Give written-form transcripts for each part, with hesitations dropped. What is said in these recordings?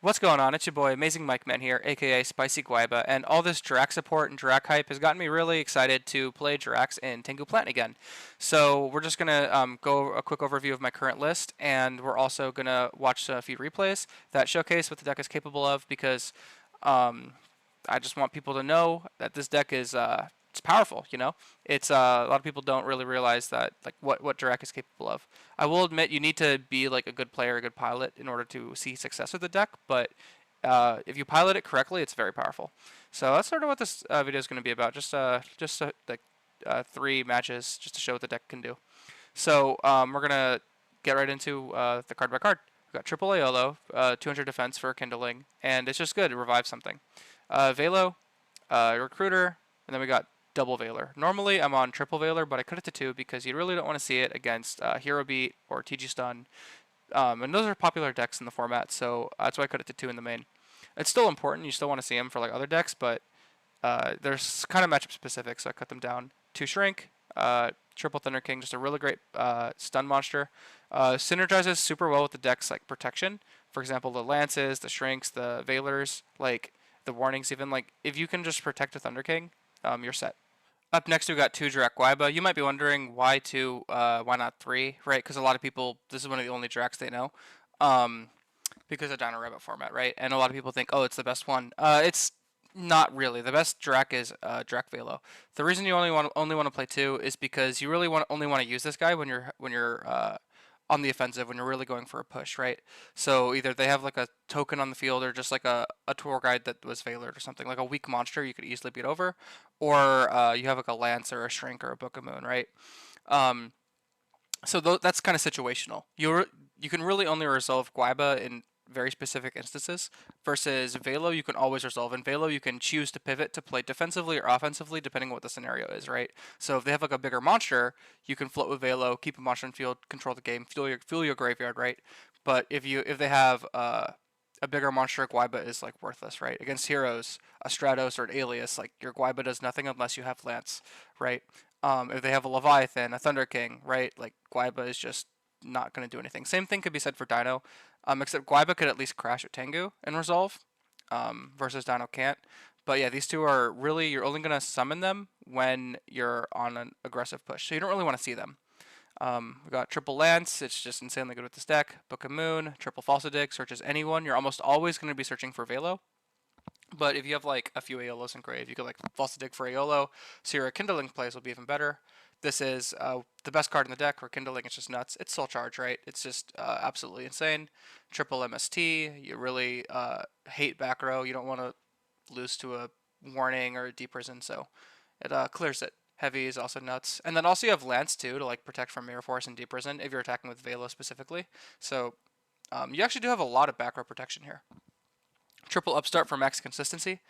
What's going on? It's your boy Amazing Mike Man here, aka Spicy Guaiba, and all this Jurrac support and Jurrac hype has gotten me really excited to play Jurracs in Tenguplant again. So we're just gonna go a quick overview of my current list, and we're also gonna watch a few replays that showcase what the deck is capable of because um, I just want people to know that this deck is it's powerful. It's a lot of people don't really realize that like what Jurrac is capable of. I will admit you need to be like a good player, a good pilot in order to see success with the deck, but if you pilot it correctly, it's very powerful. So that's sort of what this video is going to be about. Just like 3 matches, just to show what the deck can do. So we're gonna get right into the card by card. We've got triple Aolo, 200 defense for kindling, and it's just good. It revives something. Velo, Recruiter, and then we got double Veiler. Normally I'm on triple Veiler, but I cut it to 2 because you really don't want to see it against Hero Beat or TG Stun. And those are popular decks in the format, so that's why I cut it to 2 in the main. It's still important, you still want to see them for like other decks, but there's kind of matchup specific, so I cut them down. 2 Shrink, Triple Thunder King, just a really great stun monster. Synergizes super well with the deck's like protection. For example, the Lances, the Shrinks, the Veilers, like the Warnings even. Like if you can just protect a Thunder King, you're set. Up next, we got 2 Jurrac Guaiba. You might be wondering why 2, why not 3, right? Because a lot of people, this is one of the only Jurracs they know, um, because of Dino Rabbit format, right? And a lot of people think, oh, it's the best one. It's not really. The best Jurrac is Jurrac Velo. The reason you only want to play 2 is because you really only want to use this guy when you're on the offensive, when you're really going for a push, right? So either they have like a token on the field or just like a tour guide that was Veilered or something, like a weak monster you could easily beat over, or you have like a Lance or a Shrink or a Book of Moon, right? Um, so that's kind of situational. You can really only resolve Guaiba in very specific instances versus Velo you can always resolve. In Velo you can choose to pivot to play defensively or offensively depending on what the scenario is, right? So if they have like a bigger monster, you can float with Velo, keep a monster in field, control the game, fuel your graveyard, right? But if they have a bigger monster, Guaiba is like worthless, right? Against heroes, a Stratos or an Alias, like your Guaiba does nothing unless you have Lance, right? If they have a Leviathan, a Thunder King, right? Like Guaiba is just not going to do anything. Same thing could be said for Dino, except Guaiba could at least crash with Tengu and resolve, versus Dino can't. But yeah, these 2 are really, you're only going to summon them when you're on an aggressive push, so you don't really want to see them. We got triple Lance, it's just insanely good with this deck. Book of Moon, triple Falsidig, searches anyone. You're almost always going to be searching for Velo. But if you have like a few Aeolos in grave, you could like Falsidig for Aeolo, so your Kindling plays will be even better. This is the best card in the deck. For Kindling, it's just nuts. It's Soul Charge, right? It's just absolutely insane. Triple MST, you really hate back row. You don't want to lose to a Warning or a Deep Prison, so it clears it. Heavy is also nuts. And then also you have Lance too to like protect from Mirror Force and Deep Prison if you're attacking with Velo specifically. So you actually do have a lot of back row protection here. Triple Upstart for max consistency.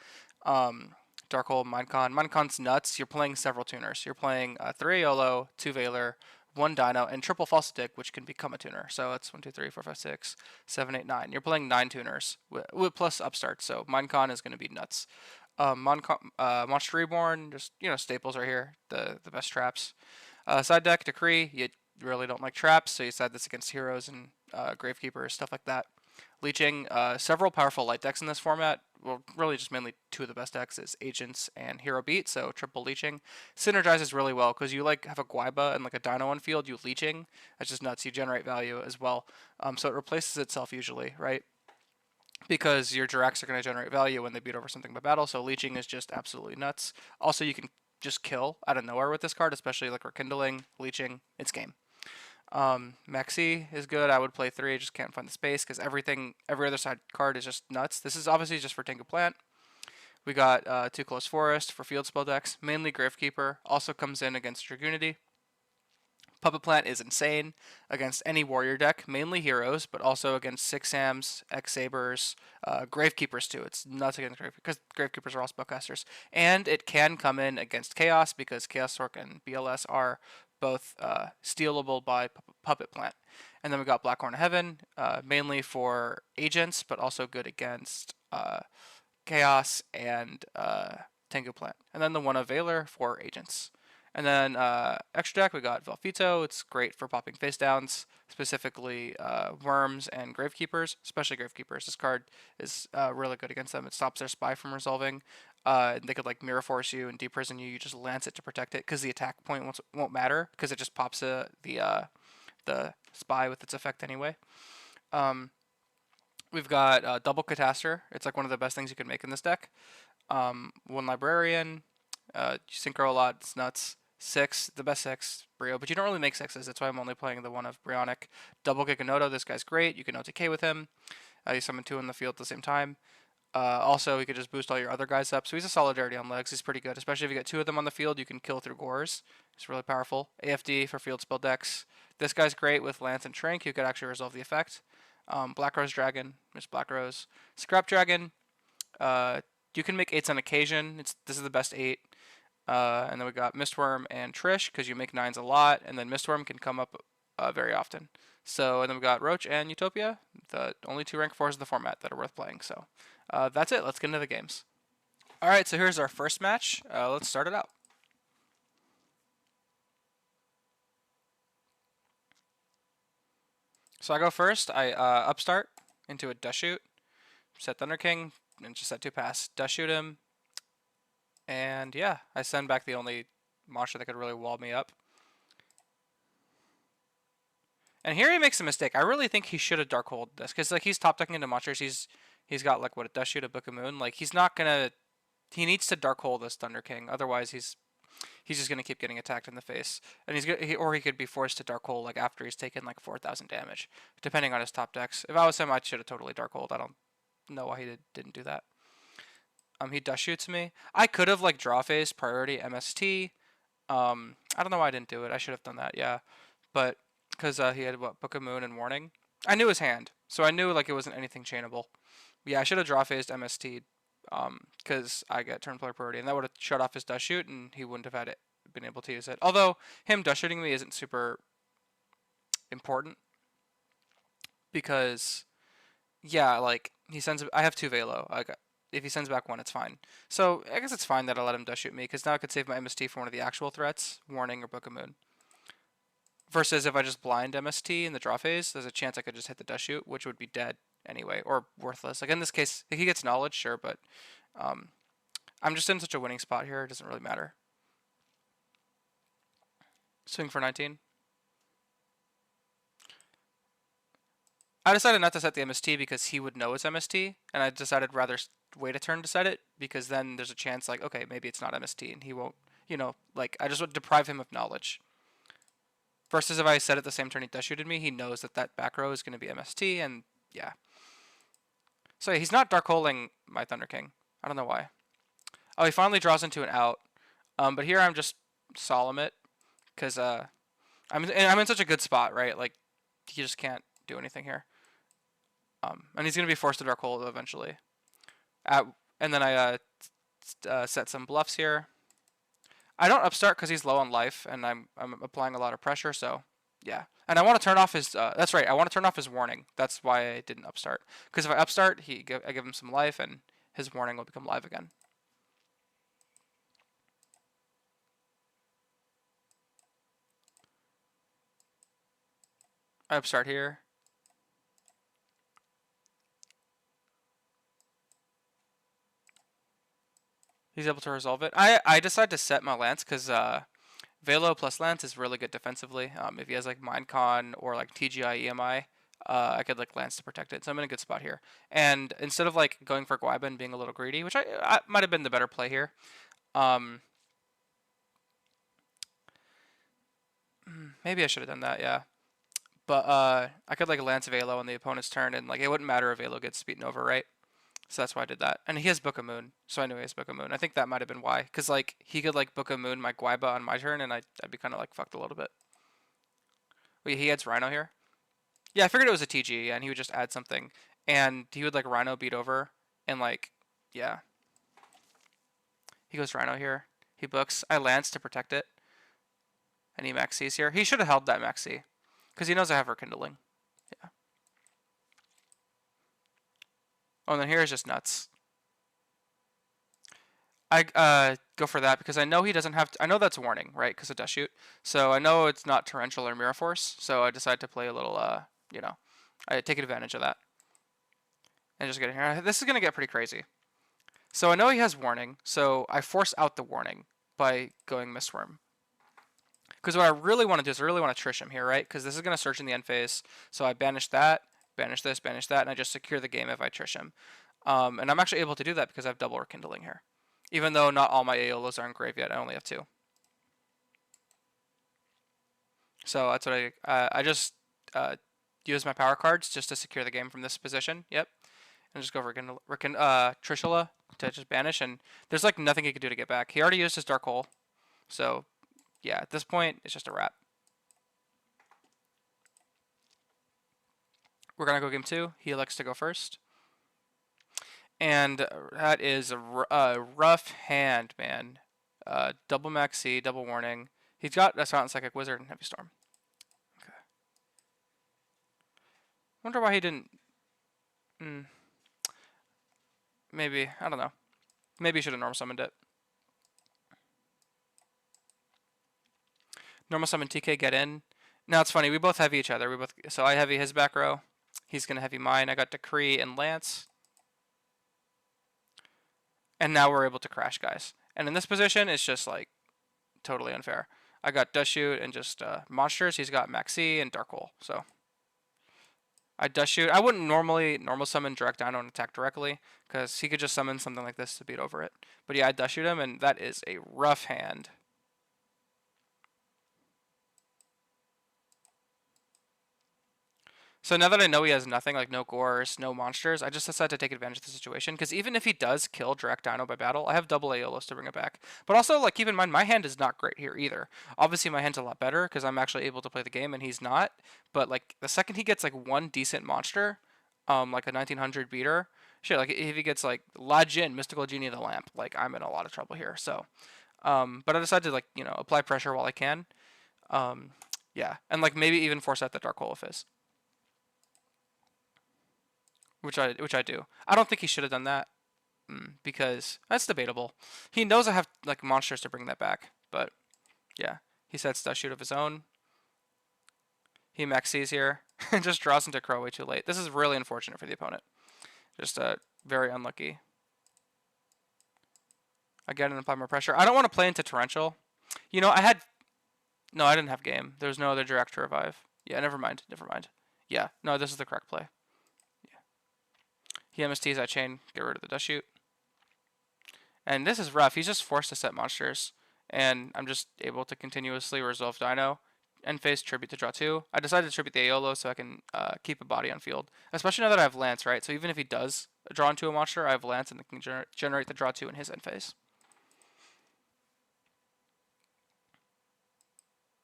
Darkhold, Minecon. Minecon's nuts. You're playing several tuners. You're playing 3 Aolo, 2 Veiler, 1 Dino, and triple Falsidig, which can become a tuner. So that's 1, 2, 3, 4, 5, 6, 7, 8, 9. You're playing 9 tuners with plus Upstart. So Minecon is going to be nuts. Monster Reborn, just staples are here. The best traps. Side deck Decree. You really don't like traps, so you side this against heroes and Gravekeepers, stuff like that. Leeching, several powerful light decks in this format. Well, really just mainly 2 of the best decks is Agents and Hero Beat, so triple Leeching. Synergizes really well because you like have a Guaiba and like a Dino on field, you Leeching. That's just nuts. You generate value as well. So it replaces itself usually, right? Because your Jurracs are going to generate value when they beat over something by battle, so Leeching is just absolutely nuts. Also, you can just kill out of nowhere with this card, especially like Rekindling, Leeching, it's game. Maxi is good. I would play 3. I just can't find the space because every other side card is just nuts. This is obviously just for Tenguplant. We got 2 Close Forest for field spell decks. Mainly Gravekeeper. Also comes in against Dragoonity. Puppet Plant is insane against any warrior deck, mainly heroes, but also against 6 Sams, X Sabers, Gravekeepers too. It's nuts against because Gravekeepers are all spellcasters. And it can come in against Chaos because Chaos Sork and BLS are both stealable by Puppet Plant. And then we got Blackhorn of Heaven, mainly for agents, but also good against Chaos and Tengu Plant. And then the one of Veiler for agents. And then extra deck, we got Velfito. It's great for popping face downs, specifically worms and gravekeepers, especially gravekeepers. This card is really good against them. It stops their spy from resolving. They could like mirror force you and deprison you. You just lance it to protect it because the attack point won't matter because it just pops the spy with its effect anyway. Um, we've got double Catastor. It's like one of the best things you can make in this deck. One Librarian, synchro a lot. It's nuts. Six, the best six, Brio, but you don't really make sixes. That's why I'm only playing the one of Brionic. Double Giganoto, this guy's great. You can OTK with him. You summon two in the field at the same time. Also, he could just boost all your other guys up. So he's a Solidarity on legs. He's pretty good, especially if you get two of them on the field. You can kill through Gores. It's really powerful. AFD for field spell decks. This guy's great with Lance and Trank. You could actually resolve the effect. Black Rose Dragon, Miss Black Rose. Scrap Dragon. You can make eights on occasion. This is the best eight. And then we got Mistworm and Trish because you make nines a lot, and then Mistworm can come up very often. So, and then we got Roach and Utopia, the only two rank 4s of the format that are worth playing. So, that's it. Let's get into the games. All right, so here's our first match. Let's start it out. So I go first. I upstart into a Dust Shoot, set Thunder King, and just set 2 pass. Dust Shoot him, and yeah, I send back the only monster that could really wall me up. And here he makes a mistake. I really think he should have Darkhold this, because like he's top decking into monsters. He's got like what, a Dust Shoot, a Book of Moon. Like he's not gonna. He needs to Darkhold this Thunder King. Otherwise, he's just gonna keep getting attacked in the face. And or he could be forced to Darkhold like after he's taken like 4,000 damage, depending on his top decks. If I was him, I should have totally Darkhold. I don't know why he didn't do that. He Dust Shoots me. I could have like draw phase priority MST. I don't know why I didn't do it. I should have done that. Yeah, but because he had what, Book of Moon and Warning. I knew his hand, so I knew like it wasn't anything chainable. Yeah, I should have draw phased MST, because I get turn player priority, and that would have shut off his Dust Shoot, and he wouldn't have had it been able to use it. Although him Dust Shooting me isn't super important because yeah, like he sends. I have 2 Velo. If he sends back 1, it's fine. So I guess it's fine that I let him Dust Shoot me because now I could save my MST for one of the actual threats, Warning or Book of Moon. Versus if I just blind MST in the draw phase, there's a chance I could just hit the Dust Shoot, which would be dead anyway, or worthless. Like in this case, if he gets knowledge, sure, but I'm just in such a winning spot here, it doesn't really matter. Swing for 19. I decided not to set the MST because he would know it's MST, and I decided rather wait a turn to set it because then there's a chance like, okay, maybe it's not MST and he won't, like I just would deprive him of knowledge. Versus if I set it the same turn he Dust Shooted me, he knows that that back row is going to be MST, and yeah. So yeah, he's not Darkholding my Thunder King. I don't know why. Oh, he finally draws into an out. But here I'm just solemn it because I'm in such a good spot, right? Like he just can't do anything here. And he's gonna be forced to Darkhold eventually. And then I set some bluffs here. I don't upstart because he's low on life, and I'm applying a lot of pressure. So yeah, and I want to turn off his. That's right. I want to turn off his warning. That's why I didn't upstart. Because if I upstart, I give him some life, and his warning will become live again. I upstart here. He's able to resolve it. I decide to set my Lance because Velo plus Lance is really good defensively. If he has like Mindcon or like TGI EMI, I could like Lance to protect it. So I'm in a good spot here. And instead of like going for Guaiba and being a little greedy, which I might have been the better play here, maybe I should have done that, yeah. But I could like Lance Velo on the opponent's turn, and like it wouldn't matter if Velo gets beaten over, right? So that's why I did that. And he has Book of Moon, so I knew he has Book of Moon. I think that might have been why, because like he could like Book of Moon my Guaiba on my turn, and I'd be kind of like fucked a little bit. Wait, he adds Rhino here? Yeah, I figured it was a TG, and he would just add something, and he would like Rhino beat over, and like, yeah. He goes Rhino here. He books. I Lance to protect it, and he maxis here. He should have held that maxi, because he knows I have Rekindling. Yeah. Oh, and then here is just nuts. go for that because I know he doesn't have to, I know that's warning, right? Because of Dust Shoot. So I know it's not Torrential or Mirror Force. So I decide to play a little, you know, I take advantage of that and just get in here. This is going to get pretty crazy. So I know he has warning. So I force out the warning by going Mistworm. Because what I really want to do is I really want to Trish him here, right? Because this is going to search in the end phase. So I banish that, banish this, banish that, and I just secure the game if I Trish him. And I'm actually able to do that because I have double Rekindling here. Even though not all my Aeolos are in grave yet, I only have 2. So that's what I just use my power cards just to secure the game from this position. Yep. And just go for Trishula to just banish, and there's like nothing he could do to get back. He already used his Dark Hole. So yeah, at this point, it's just a wrap. We're going to go game 2. He elects to go first. And that is a rough hand, man. Double Maxi, double warning. He's got a Silent Psychic Wizard and Heavy Storm. Okay. Wonder why he didn't... Maybe, I don't know. Maybe he should have normal summoned it. Normal summon TK, get in. Now it's funny, we both heavy each other. So I heavy his back row. He's going to heavy mine. I got Decree and Lance. And now we're able to crash, guys. And in this position, it's just like totally unfair. I got Dust Shoot and just monsters. He's got Maxi and Dark Hole. So I Dust Shoot. I wouldn't normally normal summon Direct Dino and attack directly because he could just summon something like this to beat over it. But yeah, I Dust Shoot him, and that is a rough hand. So now that I know he has nothing, like no Gores, no monsters, I just decide to take advantage of the situation. Because even if he does kill Direct Dino by battle, I have double Aeolos to bring it back. But also, like, keep in mind, my hand is not great here either. Obviously, my hand's a lot better because I'm actually able to play the game and he's not. But, like, the second he gets, like, one decent monster, like a 1900 beater, shit, like, if he gets, like, La Jin, Mystical Genie of the Lamp, like, I'm in a lot of trouble here. So, but I decided to, like, you know, apply pressure while I can. Yeah, and, like, maybe even force out the Dark Hole of his. Which I do. I don't think he should have done that because that's debatable. He knows I have like monsters to bring that back, but yeah, he sets Dust Shoot of his own. He maxes here and just draws into Crow way too late. This is really unfortunate for the opponent. Just very unlucky. I get and apply more pressure. I don't want to play into Torrential. You know, I didn't have game. There was no other direct to revive. Yeah, never mind. Never mind. Yeah, no, this is the correct play. He MSTs that chain, get rid of the Dust Shoot. And this is rough. He's just forced to set monsters. And I'm just able to continuously resolve Dino. End phase, tribute to draw 2. I decided to tribute the Aeolo so I can keep a body on field. Especially now that I have Lance, right? So even if he does draw into a monster, I have Lance and can generate the draw 2 in his end phase.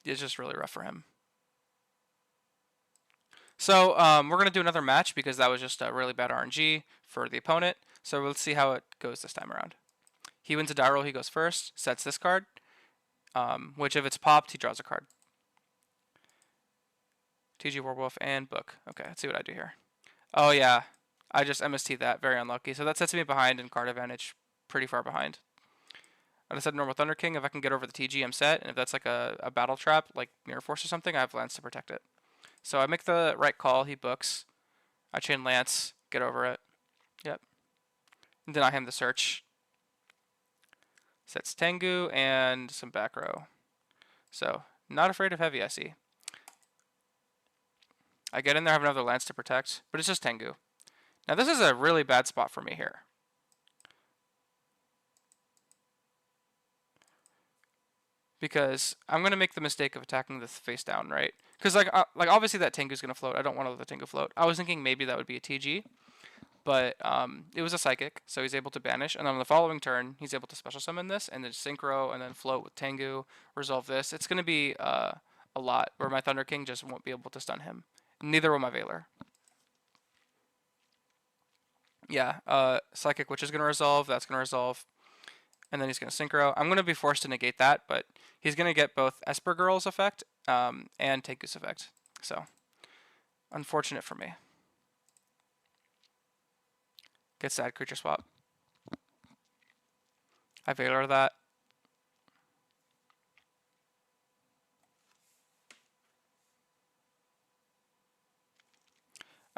It's just really rough for him. So we're going to do another match because that was just a really bad RNG for the opponent. So let's see how it goes this time around. He wins a die roll, he goes first, sets this card, which if it's popped, he draws a card. TG Werewolf and Book. Okay, let's see what I do here. Oh yeah, I just MST that, very unlucky. So that sets me behind in card advantage, pretty far behind. I just said normal Thunder King, if I can get over the TG, I'm set, and if that's like a battle trap, like Mirror Force or something, I have Lance to protect it. So I make the right call, he books. I chain Lance, get over it. Yep. And deny him the search. Sets Tengu and some back row. So, not afraid of heavy, I see. I get in there, have another Lance to protect, but it's just Tengu. Now this is a really bad spot for me here. Because I'm going to make the mistake of attacking this face down, right? Because like obviously that Tengu's going to float. I don't want to let the Tengu float. I was thinking maybe that would be a TG. But it was a Psychic, so he's able to banish. And then on the following turn, he's able to special summon this, and then Synchro, and then float with Tengu, resolve this. It's going to be a lot, where my Thunder King just won't be able to stun him. Neither will my Veiler. Yeah, Psychic Witch is going to resolve, that's going to resolve. And then he's going to Synchro. I'm going to be forced to negate that, but he's going to get both Esper Girl's effect and Tengu's effect. So, unfortunate for me. Get sad creature swap. I Veiler that.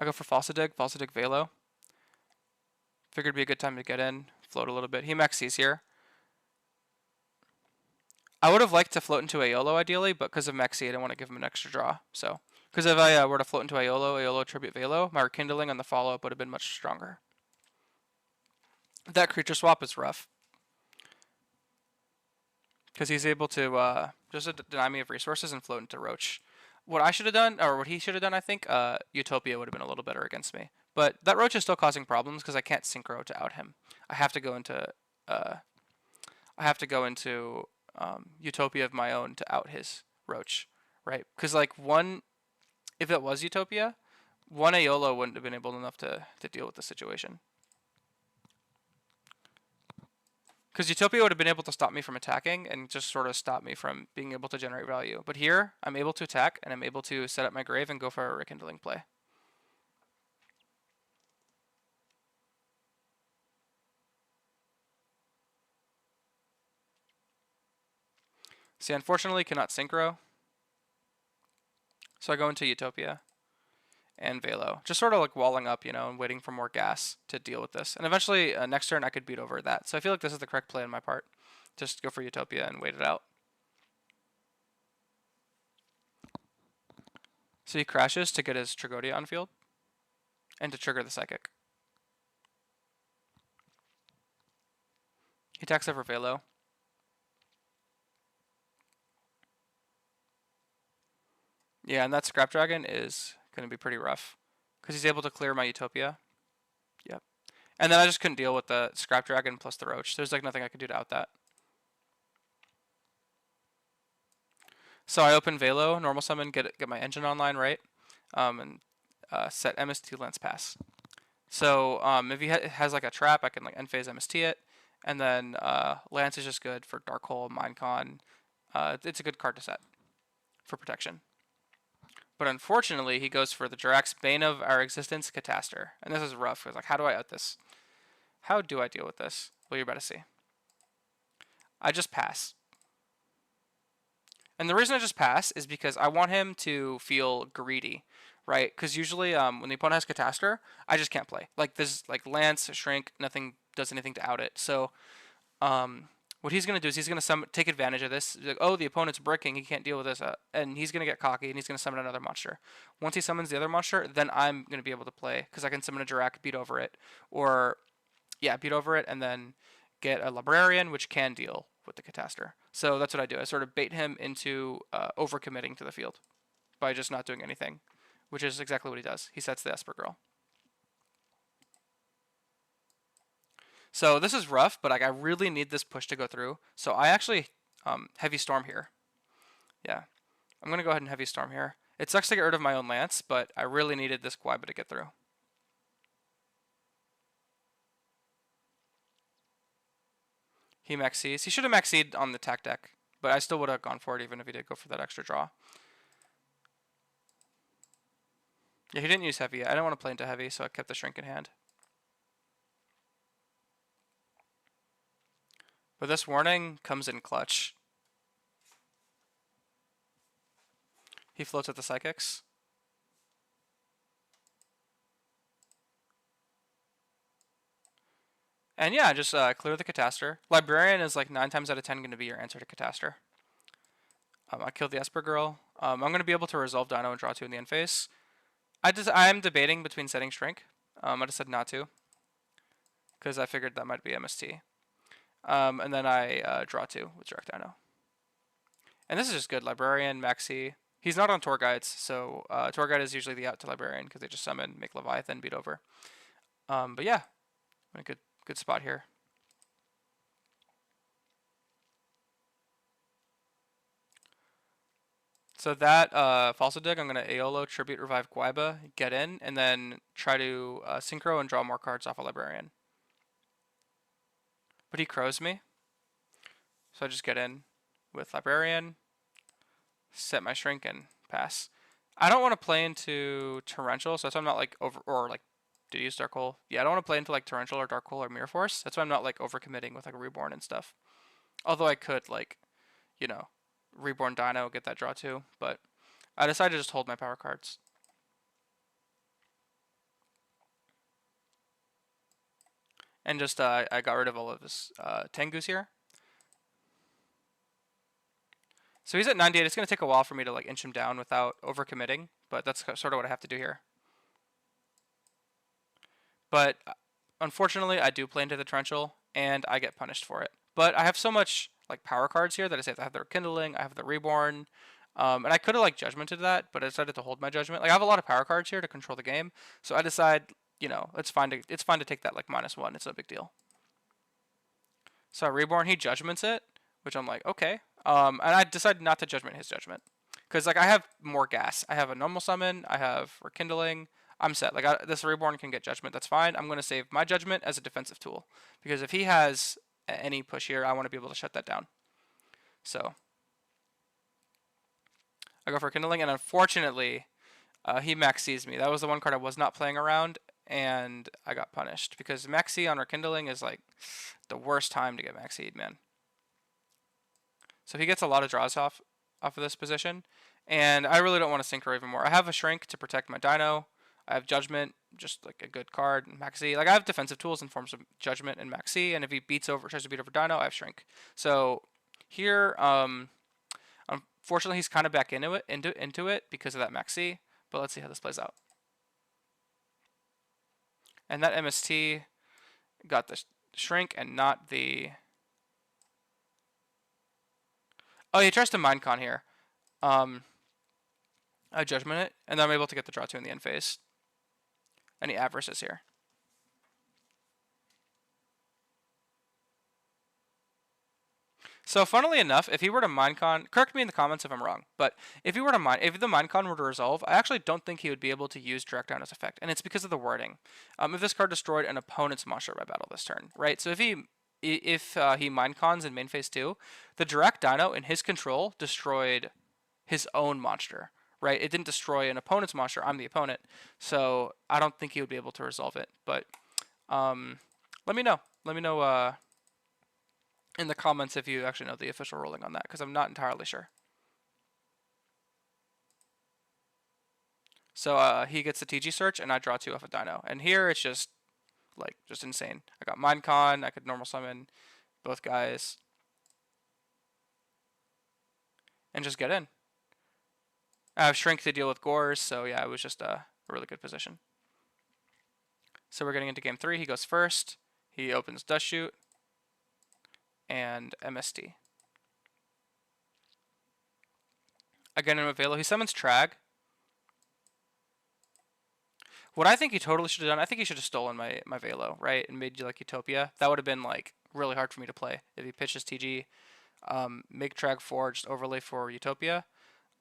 I go for Falsa Dig Velo. Figured it'd be a good time to get in, float a little bit. He maxes here. I would have liked to float into Aiolo ideally, but because of Mexi, I didn't want to give him an extra draw. So, because if I were to float into Aiolo Tribute Velo, my Rekindling on the follow-up would have been much stronger. That creature swap is rough. Because he's able to just deny me of resources and float into Roach. What I should have done, or what he should have done, I think, Utopia would have been a little better against me. But that Roach is still causing problems because I can't synchro to out him. I have to go into Utopia of my own to out his Roach, right? Because like if it was Utopia, one Aiolo wouldn't have been able enough to deal with the situation. Because Utopia would have been able to stop me from attacking and just sort of stop me from being able to generate value. But here, I'm able to attack, and I'm able to set up my grave and go for a Rekindling play. See, unfortunately, cannot synchro. So I go into Utopia and Velo. Just sort of like walling up, and waiting for more gas to deal with this. And eventually, next turn, I could beat over that. So I feel like this is the correct play on my part. Just go for Utopia and wait it out. So he crashes to get his Tragodia on field and to trigger the Psychic. He attacks over Velo. Yeah, and that Scrap Dragon is going to be pretty rough because he's able to clear my Utopia. Yep. And then I just couldn't deal with the Scrap Dragon plus the Roach. There's like nothing I could do to out that. So I open Velo, normal summon, get my engine online, right? And set MST Lance Pass. So if he has like a trap, I can like end phase MST it. And then Lance is just good for Dark Hole, Minecon. It's a good card to set for protection. But unfortunately, he goes for the Jurrac's Bane of Our Existence, Catastor. And this is rough, because like, how do I out this? How do I deal with this? Well, you're about to see. I just pass. And the reason I just pass is because I want him to feel greedy, right? Because usually when the opponent has Catastor, I just can't play. Like this, like Lance, Shrink, nothing does anything to out it. So what he's going to do is he's going to take advantage of this. Like, oh, the opponent's bricking. He can't deal with this. And he's going to get cocky, and he's going to summon another monster. Once he summons the other monster, then I'm going to be able to play, because I can summon a Jurrac, beat over it. Or, yeah, beat over it, and then get a Librarian, which can deal with the Catastor. So that's what I do. I sort of bait him into overcommitting to the field by just not doing anything, which is exactly what he does. He sets the Esper Girl. So this is rough, but like I really need this push to go through. So I actually Heavy Storm here. Yeah, I'm going to go ahead and Heavy Storm here. It sucks to get rid of my own Lance, but I really needed this Guaiba to get through. He maxes. He should have maxed on the attack deck, but I still would have gone for it even if he did go for that extra draw. Yeah, he didn't use Heavy. I didn't want to play into Heavy, so I kept the Shrink in hand. But this warning comes in clutch. He floats at the Psychics. And yeah, just clear the Catastor. Librarian is like 9 times out of 10 going to be your answer to Catastor. I killed the Esper Girl. I'm going to be able to resolve Dino and draw 2 in the end phase. I'm debating between setting Shrink. I just said not to, because I figured that might be MST. And then I draw 2 with Jurrac Dino. And this is just good. Librarian, Maxi. He's not on Tour Guides, so Tour Guide is usually the out to Librarian because they just summon, make Leviathan, beat over. But yeah, I'm in a good spot here. So that Falsa Dig, I'm going to Aiolo, Tribute, Revive Guaiba, get in, and then try to Synchro and draw more cards off a Librarian. But he crows me, so I just get in with Librarian, set my Shrink, and pass. I don't want to play into Torrential, so that's why I'm not like did he use Dark Hole? Yeah, I don't want to play into like Torrential or Dark Hole or Mirror Force. That's why I'm not like overcommitting with like a Reborn and stuff. Although I could like, Reborn Dino, get that draw too, but I decided to just hold my power cards. and just I got rid of all of his Tengus here. So he's at 98. It's going to take a while for me to like inch him down without overcommitting, but that's sort of what I have to do here. But unfortunately, I do play into the torrential, and I get punished for it. But I have so much like power cards here that I say I have the Rekindling, I have the Reborn, and I could have like judgmented that, but I decided to hold my judgment. Like I have a lot of power cards here to control the game, so I decide, you know, it's fine to take that like -1. It's no big deal. So I Reborn, he judgments it, which I'm like, okay. And I decided not to judgment his judgment, because like I have more gas. I have a normal summon, I have Rekindling. I'm set. Like this Reborn can get judgment. That's fine. I'm going to save my judgment as a defensive tool, because if he has any push here, I want to be able to shut that down. So I go for Kindling, and unfortunately, he maxes me. That was the one card I was not playing around, and I got punished because maxi on Rekindling is like the worst time to get maxied, man. So he gets a lot of draws off of this position, and I really don't want to synchro even more. I have a Shrink to protect my Dino. I have Judgment, just like a good card. Maxi, like I have defensive tools in forms of Judgment and Maxi, and if he tries to beat over Dino, I have Shrink. So here, unfortunately, he's kind of back into it because of that Maxi. But let's see how this plays out. And that MST got the Shrink and not the. Oh, he tries to Mindcon here. I Judgment it, and then I'm able to get the draw 2 in the end phase. And he Avarices here. So funnily enough, if he were to Mindcon, correct me in the comments if I'm wrong, but if the Mindcon were to resolve, I actually don't think he would be able to use Direct Dino's effect, and it's because of the wording. If this card destroyed an opponent's monster by battle this turn, right? So if he Mindcons in main phase 2, the Direct Dino in his control destroyed his own monster, right? It didn't destroy an opponent's monster. I'm the opponent, so I don't think he would be able to resolve it. But let me know. Let me know in the comments if you actually know the official ruling on that, because I'm not entirely sure. So he gets the TG search, and I draw 2 off a Dino. And here it's just insane. I got Mindcon. I could normal summon both guys and just get in. I have Shrink to deal with Gores, so yeah, it was just a really good position. So we're getting into game 3. He goes first. He opens Dust Shoot and MST. Again in Velo, he summons Trag. What I think he totally should have done, I think he should have stolen my Velo, right, and made like Utopia. That would have been like really hard for me to play if he pitches TG, make Trag 4, just overlay for Utopia.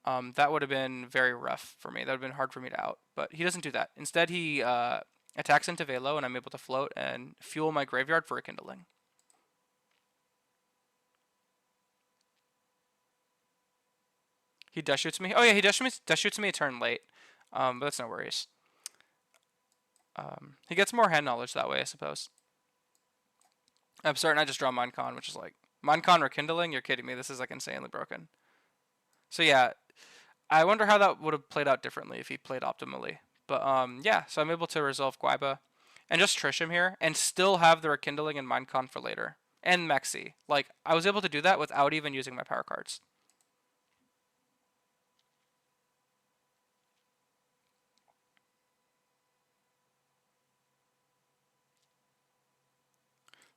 That would have been very rough for me. That would have been hard for me to out. But he doesn't do that. Instead, he attacks into Velo, and I'm able to float and fuel my graveyard for a Kindling. He Dust Shoots me. Oh yeah, he Dust Shoots me a turn late. But that's no worries. He gets more hand knowledge that way, I suppose. I'm certain I just draw Mindcon, which is like Mindcon Rekindling. You're kidding me. This is like insanely broken. So yeah, I wonder how that would have played out differently if he played optimally. But yeah, so I'm able to resolve Guaiba and just Trish him here and still have the Rekindling and Mindcon for later. And Maxi. Like, I was able to do that without even using my power cards.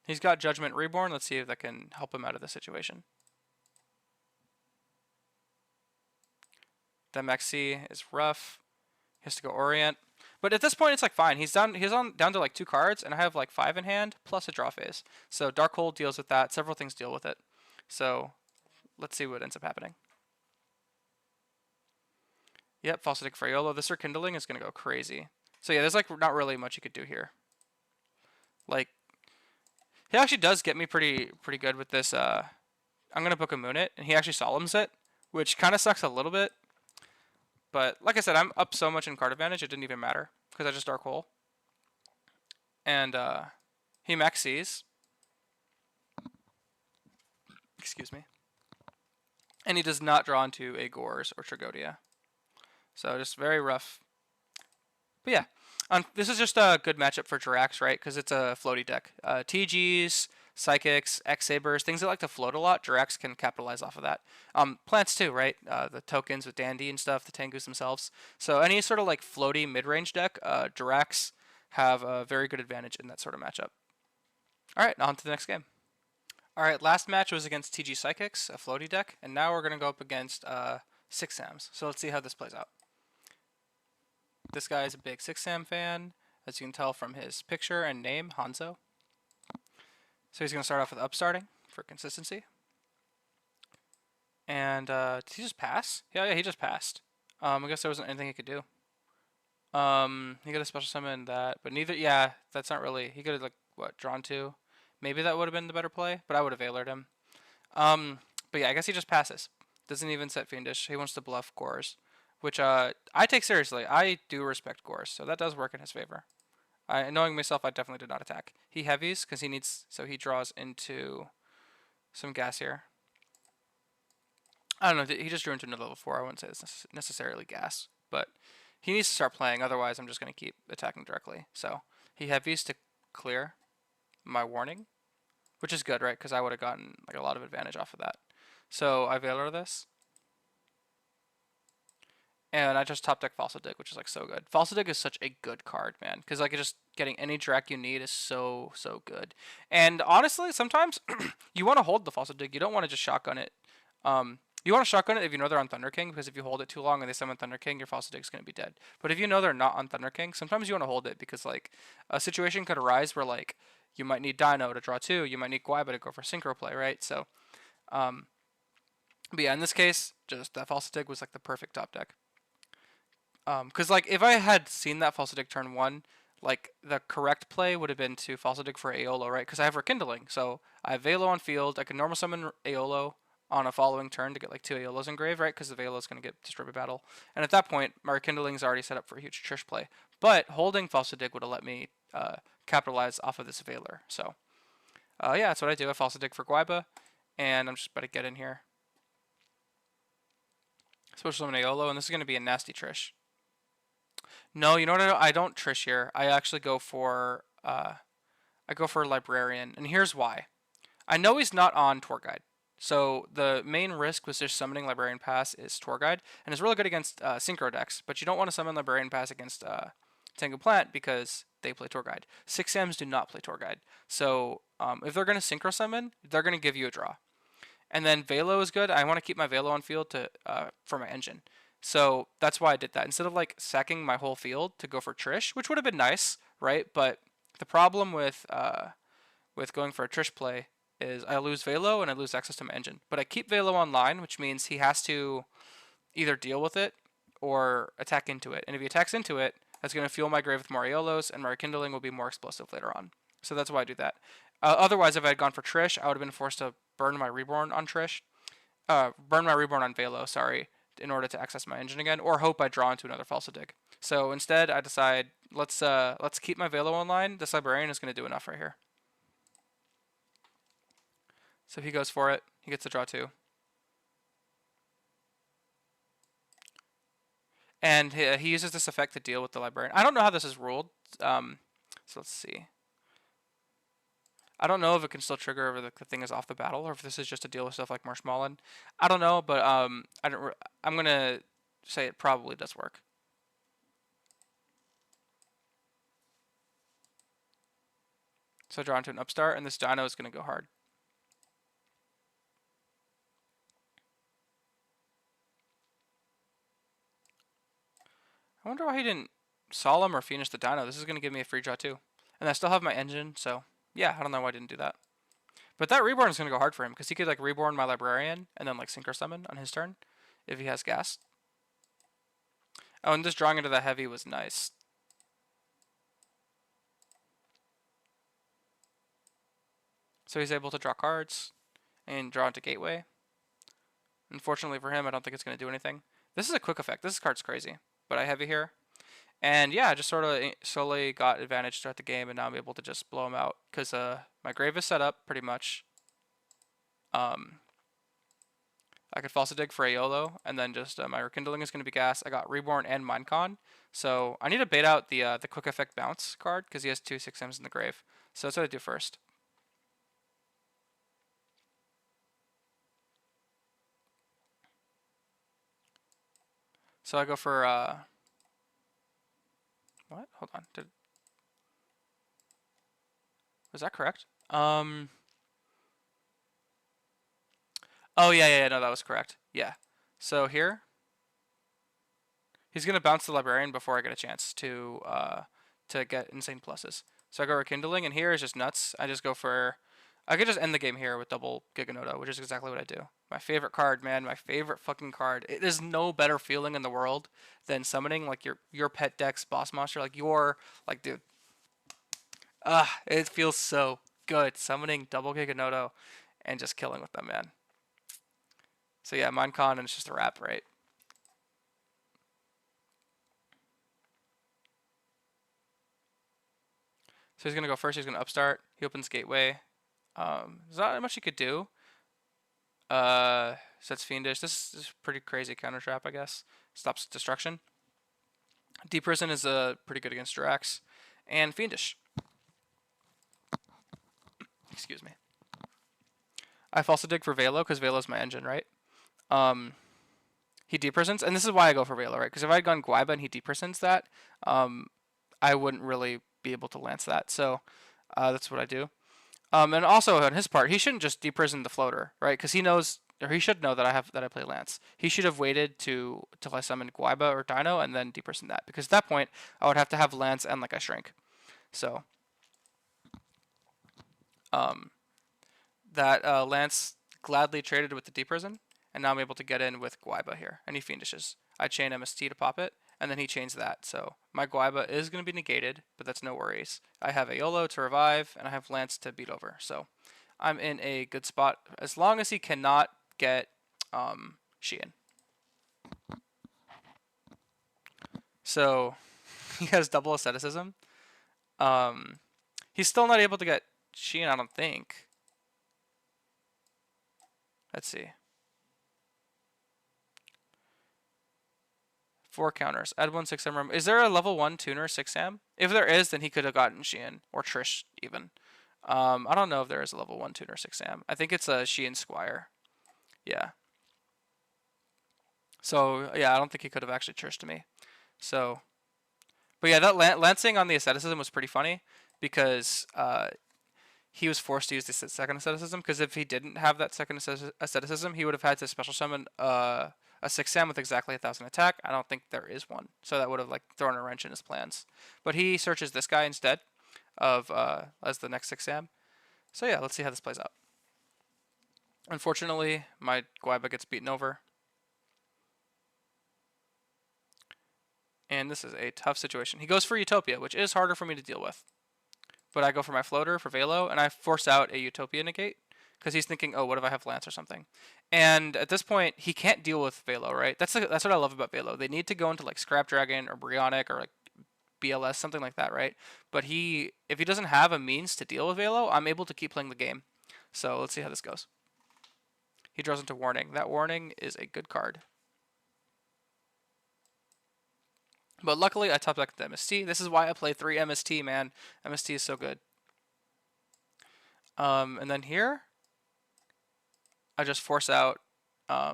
He's got Judgment Reborn. Let's see if that can help him out of the situation. The Maxi is rough. He has to go Orient. But at this point, it's like fine. He's down to like 2 cards, and I have like 5 in hand plus a draw phase. So Darkhold deals with that. Several things deal with it. So let's see what ends up happening. Yep, Falsitic Fraiolo. This Rekindling is gonna go crazy. So yeah, there's like not really much you could do here. Like, he actually does get me pretty good with this. I'm gonna book a Moon It, and he actually solemns it, which kind of sucks a little bit. But like I said, I'm up so much in card advantage, it didn't even matter because I just Dark Hole. And he Maxes. Excuse me. And he does not draw into a Gores or Tragodia. So just very rough. But yeah, This is just a good matchup for Jurracs, right? Because it's a floaty deck. TGs, Psychics, X-Sabers, things that like to float a lot, Jurracs can capitalize off of that. Plants too, right? The tokens with Dandy and stuff, the Tengus themselves. So any sort of like floaty mid-range deck, Jurracs have a very good advantage in that sort of matchup. All right, on to the next game. All right, last match was against TG Psychics, a floaty deck, and now we're going to go up against 6-Sams. So let's see how this plays out. This guy is a big 6-Sam fan, as you can tell from his picture and name, Hanzo. So he's going to start off with upstarting for consistency. And did he just pass? Yeah, he just passed. I guess there wasn't anything he could do. He got a special summon that, but neither. Yeah, that's not really. He could have like what drawn two. Maybe that would have been the better play, but I would have Veilered him. But yeah, I guess he just passes. Doesn't even set Fiendish. He wants to bluff Gores, which I take seriously. I do respect Gores, so that does work in his favor. Knowing myself, I definitely did not attack. He heavies because he needs, so he draws into some gas here. I don't know. He just drew into another level 4. I wouldn't say it's necessarily gas, but he needs to start playing. Otherwise, I'm just going to keep attacking directly. So he heavies to clear my warning, which is good, right? Because I would have gotten like a lot of advantage off of that. So I Veiler this. And I just top deck Falsa Dig, which is like so good. Falsa Dig is such a good card, man. Because like just getting any Drac you need is so good. And honestly, sometimes you want to hold the Falsa Dig. You don't want to just shotgun it. You want to shotgun it if you know they're on Thunder King, because if you hold it too long and they summon Thunder King, your Falsa Dig is going to be dead. But if you know they're not on Thunder King, sometimes you want to hold it because like a situation could arise where like you might need Dino to draw 2, you might need Guaiba to go for synchro play, right? So, but yeah, in this case, just that Falsa Dig was like the perfect top deck. Because like if I had seen that Falsa Dig turn 1, like the correct play would have been to Falsa Dig for Aeolo, right? Because I have Rekindling, so I have Velo on field. I can normal summon Aeolo on a following turn to get like 2 Aeolos in grave, right? Because the Velo is going to get destroyed by battle. And at that point, my Rekindling is already set up for a huge Trish play. But holding Falsa Dig would have let me capitalize off of this Veiler. So yeah, that's what I do. I Falsa Dig for Guaiba, and I'm just about to get in here. Special summon Aeolo, and this is going to be a nasty Trish. No, you know what I don't Trish here. I actually go for Librarian, and here's why. I know he's not on Tour Guide, so the main risk with just summoning Librarian Pass is Tour Guide, and it's really good against Synchro decks, but you don't want to summon Librarian Pass against Tenguplant because they play Tour Guide. 6-Sams do not play Tour Guide, so if they're going to Synchro summon, they're going to give you a draw. And then Velo is good. I want to keep my Velo on field to for my engine. So that's why I did that. Instead of like sacking my whole field to go for Trish, which would have been nice, right? But the problem with going for a Trish play is I lose Velo and I lose access to my engine. But I keep Velo online, which means he has to either deal with it or attack into it. And if he attacks into it, that's going to fuel my grave with more Aeolos, and my Rekindling will be more explosive later on. So that's why I do that. Otherwise, if I had gone for Trish, I would have been forced to burn my Reborn on Trish. Burn my Reborn on Velo, sorry, in order to access my engine again, or hope I draw into another Falsa Dig. So instead, I decide let's keep my Velo online. This Librarian is going to do enough right here. So he goes for it. He gets to draw 2. And he uses this effect to deal with the Librarian. I don't know how this is ruled. So let's see. I don't know if it can still trigger if the thing is off the battle, or if this is just to deal with stuff like Marshmallow. I don't know, but I'm gonna say it probably does work. So I draw into an upstart, and this Dino is gonna go hard. I wonder why he didn't Solemn or Finish the Dino. This is gonna give me a free draw too, and I still have my engine, so yeah, I don't know why I didn't do that. But that Reborn is going to go hard for him, because he could like Reborn my Librarian and then like Synchro Summon on his turn if he has gas. Oh, and just drawing into the heavy was nice. So he's able to draw cards and draw into Gateway. Unfortunately for him, I don't think it's going to do anything. This is a quick effect. This card's crazy. But I heavy here. And yeah, I just sort of slowly got advantage throughout the game, and now I'm able to just blow him out because my grave is set up pretty much. I could false dig for a YOLO, and then just my rekindling is going to be gas. I got reborn and minecon, so I need to bait out the quick effect bounce card because he has two 6Ms in the grave. So that's what I do first. So I go for what? Hold on. Was that correct? Oh yeah. No, that was correct. Yeah. So here, he's gonna bounce the librarian before I get a chance to get insane pluses. So I go rekindling, and here is just nuts. I just go for. I could just end the game here with double Giganoto, which is exactly what I do. My favorite card, man. My favorite fucking card. It is no better feeling in the world than summoning like your pet deck's boss monster, like your like dude. It feels so good summoning double Giganoto and just killing with them, man. So yeah, Minecon, and it's just a wrap, right? So he's gonna go first. He's gonna upstart. He opens gateway. There's not much he could do. Sets fiendish. This is pretty crazy counter trap, I guess. Stops destruction. Deep prison is pretty good against Jurracs, and fiendish. Excuse me. I also dig for Velo because Velo's my engine, right? He deep prisons, and this is why I go for Velo, right? Because if I had gone Guaiba and he deep prisons that, I wouldn't really be able to lance that. So that's what I do. And also on his part, he shouldn't just deep prison the floater, right? Because he knows, or he should know that I play lance. He should have waited till I summon Guaiba or Dino and then deep prison that. Because at that point, I would have to have lance and like a shrink. So that lance gladly traded with the deep prison, and now I'm able to get in with Guaiba here, and he fiendishes. I chain MST to pop it, and then he chains that. So my Guaiba is going to be negated, but that's no worries. I have a YOLO to revive, and I have Lance to beat over. So I'm in a good spot as long as he cannot get Sheehan. So he has double asceticism. He's still not able to get Sheehan, I don't think. Let's see. 4 counters. Add 1 6M. Is there a level 1 tuner 6M? If there is, then he could have gotten Sheehan or Trish even. I don't know if there is a level 1 tuner 6M. I think it's a Sheehan Squire. Yeah. So, yeah, I don't think he could have actually Trish to me. So, but yeah, that lancing on the asceticism was pretty funny because he was forced to use the second asceticism, because if he didn't have that second asceticism, he would have had to special summon a 6M with exactly 1,000 attack. I don't think there is one, so that would have like thrown a wrench in his plans. But he searches this guy instead of as the next 6M. So yeah, let's see how this plays out. Unfortunately, my Guaiba gets beaten over. And this is a tough situation. He goes for Utopia, which is harder for me to deal with. But I go for my floater for Velo, and I force out a Utopia negate, because he's thinking, oh, what if I have Lance or something? And at this point, he can't deal with Velo, right? That's what I love about Velo. They need to go into like Scrap Dragon or Brionic or like BLS, something like that, right? But if he doesn't have a means to deal with Velo, I'm able to keep playing the game. So let's see how this goes. He draws into Warning. That Warning is a good card. But luckily, I top decked the MST. This is why I play 3 MST, man. MST is so good. And then here, I just force out. Oh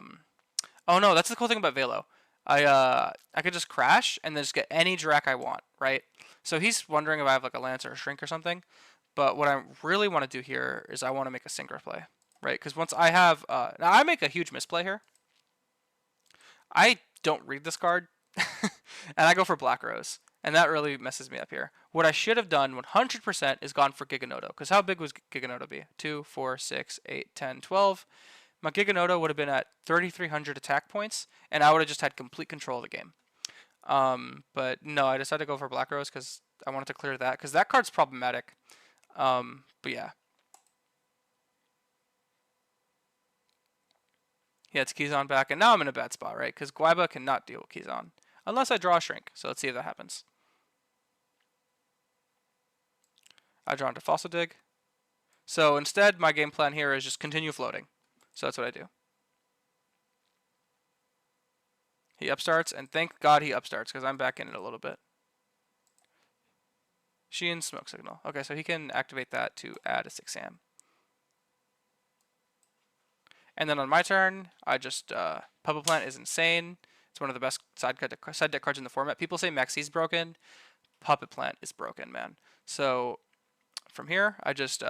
no, that's the cool thing about Velo. I could just crash and then just get any Jurrac I want, right? So he's wondering if I have like a Lance or a Shrink or something. But what I really want to do here is I want to make a synchro play, right? Because once I have, now I make a huge misplay here. I don't read this card, and I go for Black Rose, and that really messes me up here. What I should have done 100% is gone for Giganoto, because how big was Giganoto be? 2, 4, 6, 8, 10, 12. My Giganoto would have been at 3,300 attack points, and I would have just had complete control of the game. But no, I decided to go for Black Rose because I wanted to clear that, because that card's problematic. But yeah. He has Keyzon back, and now I'm in a bad spot, right? Because Guaiba cannot deal with Keyzon. Unless I draw a Shrink, so let's see if that happens. I draw into Fossil Dig. So instead, my game plan here is just continue floating. So that's what I do. He upstarts, and thank God he upstarts, because I'm back in it a little bit. Sheen smoke signal. Okay, so he can activate that to add a 6 am. And then on my turn, I just Puppet Plant is insane. It's one of the best side deck cards in the format. People say Maxi's broken. Puppet Plant is broken, man. So from here, I just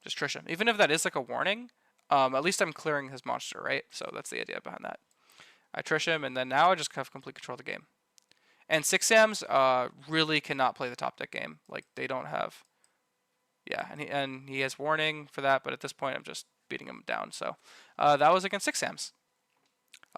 trish him. Even if that is like a warning, at least I'm clearing his monster, right? So that's the idea behind that. I trish him, and then now I just have complete control of the game. And 6 Sams really cannot play the top deck game. Like, they don't have... Yeah, and he has warning for that, but at this point I'm just beating him down. So that was against 6 Sams.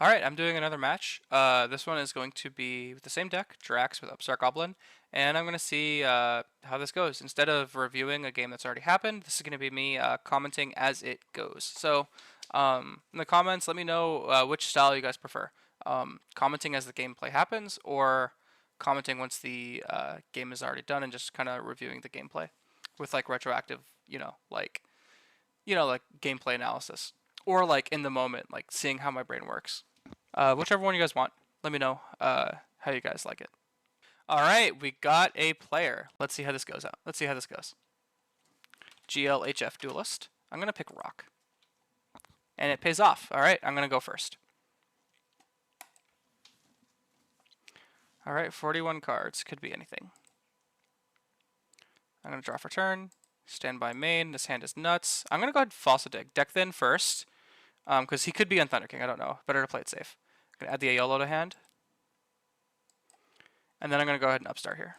Alright, I'm doing another match. This one is going to be with the same deck, Jurrac with Upstart Goblin, and I'm going to see how this goes. Instead of reviewing a game that's already happened, this is going to be me commenting as it goes. So in the comments, let me know which style you guys prefer. Commenting as the gameplay happens, or commenting once the game is already done and just kind of reviewing the gameplay with like retroactive, like gameplay analysis, or like in the moment, like seeing how my brain works. Whichever one you guys want, let me know how you guys like it. All right, we got a player. Let's see how this goes out. Let's see how this goes. GLHF Duelist. I'm gonna pick Rock, and it pays off. All right, I'm gonna go first. All right, 41 cards. Could be anything. I'm gonna draw for turn. Stand by main. This hand is nuts. I'm gonna go ahead and Fossil Dig. Deck Thin first, because he could be on Thunder King. I don't know. Better to play it safe. I'm gonna add the Aiolo to hand, and then I'm gonna go ahead and upstart here.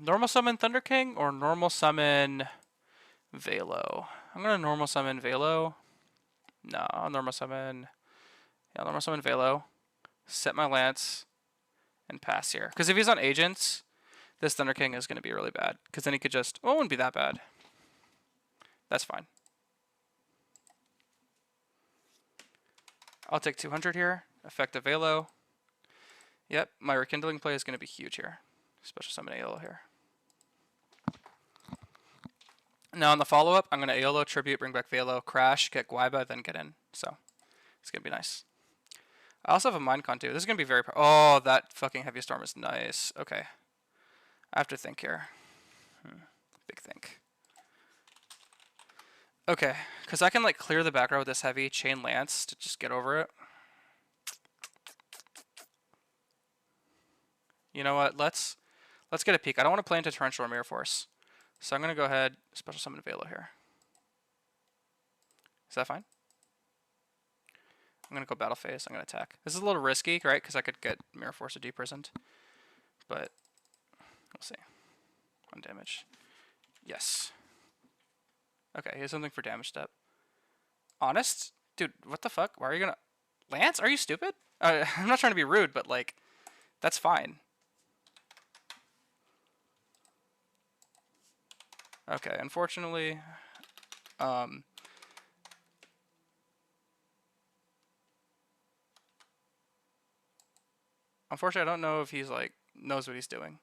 Normal summon Thunder King or normal summon Velo? I'm gonna normal summon Velo. No, normal summon. Yeah, normal summon Velo. Set my Lance and pass here. Because if he's on Agents, this Thunder King is gonna be really bad. Because then he could just. Oh, it wouldn't be that bad. That's fine. I'll take 200 here. Effective Velo. Yep, my Rekindling play is gonna be huge here. Special summon Aiolo here. Now on the follow-up, I'm going to Aiolo, Tribute, bring back Velo, Crash, get Guaiba, then get in. So, it's going to be nice. I also have a Mindcon too. This is going to be very... Oh, that fucking Heavy Storm is nice. Okay. I have to think here. Big think. Okay, because I can like clear the back row with this Heavy, Chain Lance to just get over it. You know what? Let's get a peek. I don't want to play into Torrential or Mirror Force. So I'm going to go ahead, special summon Velo here. Is that fine? I'm going to go Battle Phase. I'm going to attack. This is a little risky, right? Because I could get Mirror Force or Deprisoned. But we'll see. 1 damage. Yes. Okay, here's something for damage step. Honest? Dude, what the fuck? Why are you going to... Lance? Are you stupid? I'm not trying to be rude, but like, that's fine. Okay, unfortunately, I don't know if he's like knows what he's doing.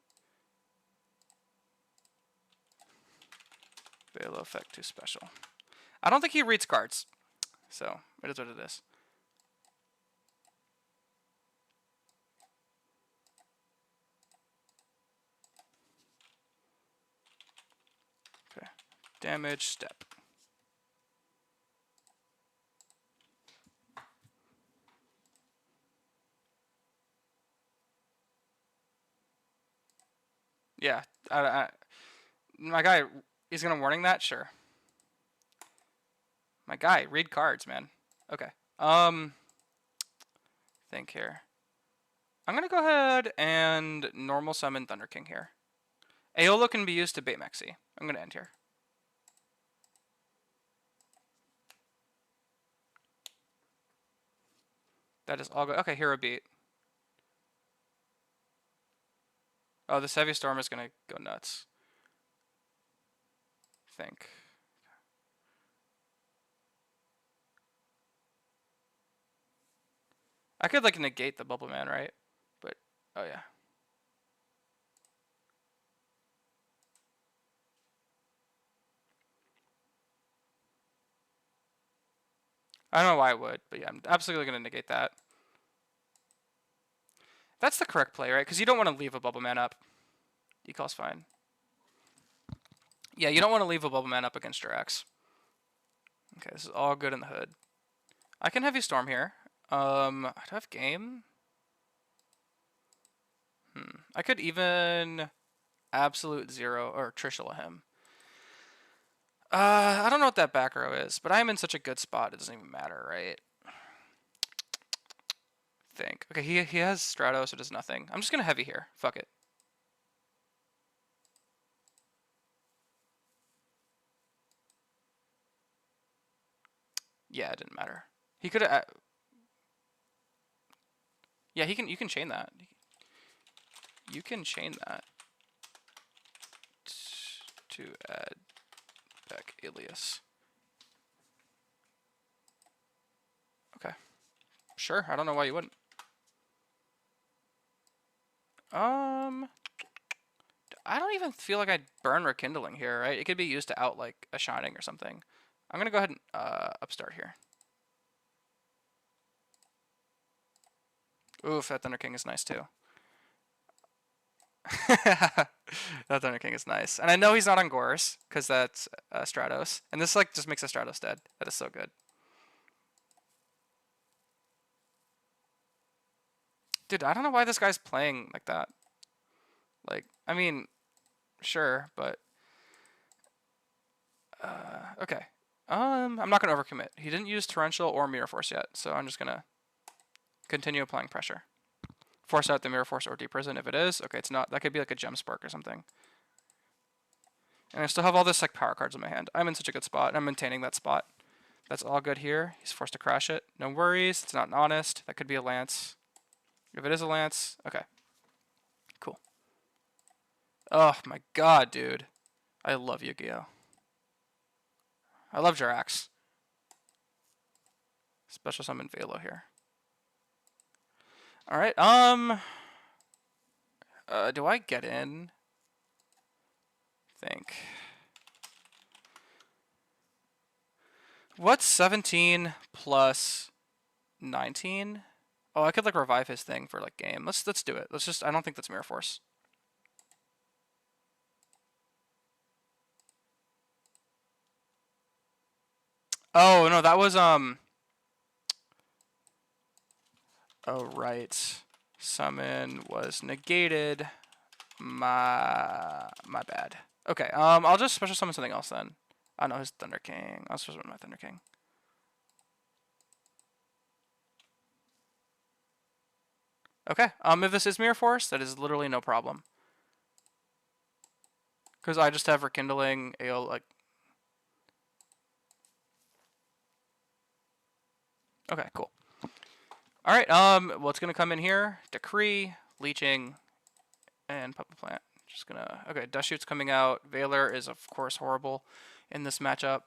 Velo effect 2 special. I don't think he reads cards, so it is what it is. Okay, damage step. Yeah, my guy, he's gonna warning that? Sure. My guy, read cards, man. Okay. Think here. I'm gonna go ahead and normal summon Thunder King here. Aiolo can be used to bait Mexi. I'm gonna end here. That is all good. Okay, hero beat. Oh, this Heavy Storm is gonna go nuts. I think. I could like negate the Bubble Man, right? But oh yeah. I don't know why I would, but yeah, I'm absolutely going to negate that. That's the correct play, right? Because you don't want to leave a bubble man up. Decall's fine. Yeah, you don't want to leave a bubble man up against Jurrac. Okay, this is all good in the hood. I can Heavy Storm here. I do have game. I could even Absolute Zero or Trishula him. I don't know what that back row is, but I'm in such a good spot it doesn't even matter, right? Think. Okay, he has Strato, so it does nothing. I'm just gonna heavy here. Fuck it. Yeah, it didn't matter. He could have. Yeah, he can. You can chain that. You can chain that to add back alias. Okay. Sure. I don't know why you wouldn't. I don't even feel like I'd burn Rekindling here, right? It could be used to out like a Shining or something. I'm gonna go ahead and upstart here. Oof, that Thunder King is nice too. That Thunder King is nice. And I know he's not on Gorse, because that's Stratos. And this like just makes a Stratos dead. That is so good. Dude, I don't know why this guy's playing like that. Like, I mean, sure, but okay. I'm not gonna overcommit. He didn't use Torrential or Mirror Force yet, so I'm just gonna continue applying pressure. Force out the Mirror Force or Deep Prison. If it is, okay, it's not. That could be like a Gem Spark or something. And I still have all this like power cards in my hand. I'm in such a good spot. I'm maintaining that spot. That's all good here. He's forced to crash it. No worries. It's not an Honest. That could be a Lance. If it is a Lance, okay. Cool. Oh my god, dude. I love Yu-Gi-Oh! I love Jurrac. Special summon Velo here. Alright, do I get in? Think. What's 17 plus 19? Oh, I could like revive his thing for like game. Let's do it. Let's just I don't think that's Mirror Force. Oh, no, that was oh right. Summon was negated. My bad. Okay, I'll just special summon something else then. I know his Thunder King. I'll special summon my Thunder King. Okay, if this is Mirror Force, that is literally no problem. Because I just have Rekindling, AO, like... Okay, cool. Alright, what's gonna come in here? Decree, Leeching, and Puppet Plant. Just gonna... Okay, Dust Shoot's coming out. Valor is, of course, horrible in this matchup.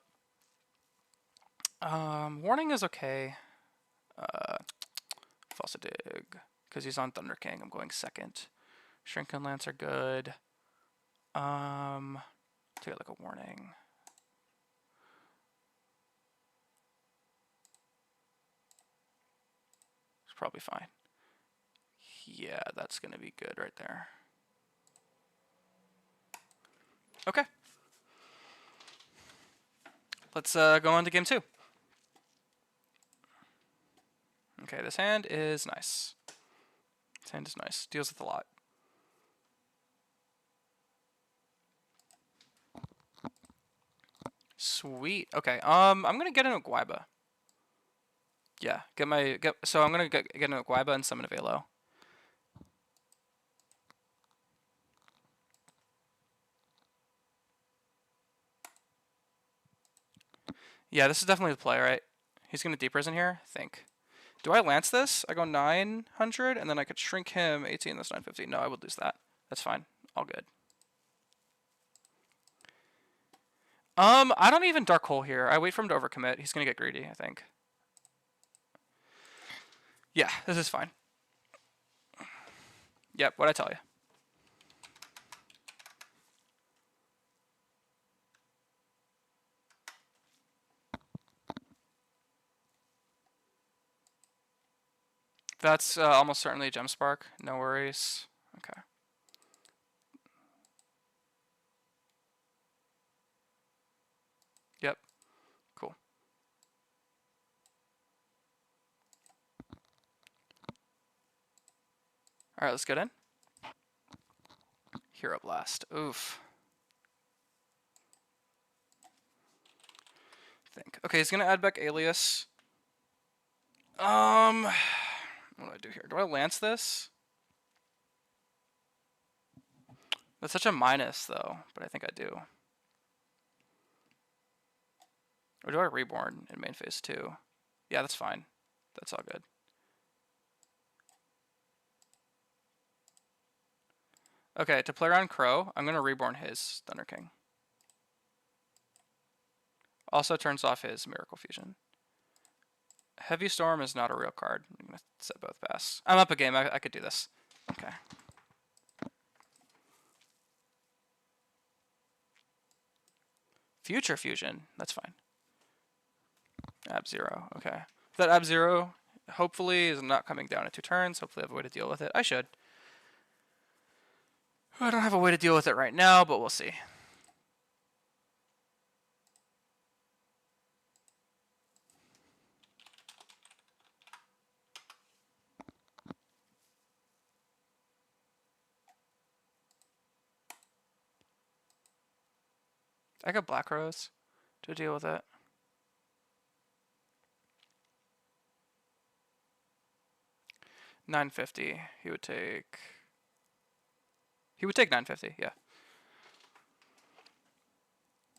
Warning is okay. False Dig. Because he's on Thunder King, I'm going second. Shrink and Lance are good. Take like a warning. It's probably fine. Yeah, that's gonna be good right there. Okay. Let's go on to game 2. Okay, this hand is nice. This hand is nice. Deals with a lot. Sweet. Okay. I'm gonna get an Guaiba. Yeah. So I'm gonna get an Guaiba and summon a Velo. Yeah, this is definitely the play, right? He's gonna Deep Prison here. Think. Do I Lance this? I go 900, and then I could shrink him 18. That's 950. No, I would lose that. That's fine. All good. I don't even Dark Hole here. I wait for him to overcommit. He's gonna get greedy, I think. Yeah, this is fine. Yep, what'd I tell you? That's almost certainly a gem spark. No worries. Okay. Yep. Cool. All right, let's get in. Hero Blast. Oof. Think. Okay, he's gonna add back Alias. What do I do here? Do I lance this? That's such a minus though, but I think I do. Or do I reborn in main phase 2? Yeah, that's fine. That's all good. Okay, to play around Crow, I'm gonna reborn his Thunder King. Also turns off his Miracle Fusion. Heavy Storm is not a real card. I'm gonna set both pass. I'm up a game. I could do this. Okay. Future Fusion. That's fine. Ab-Zero. Okay. That Ab-Zero hopefully is not coming down in 2 turns. Hopefully I have a way to deal with it. I should. I don't have a way to deal with it right now, but we'll see. I got Black Rose to deal with it. $950. He would take 950. Yeah.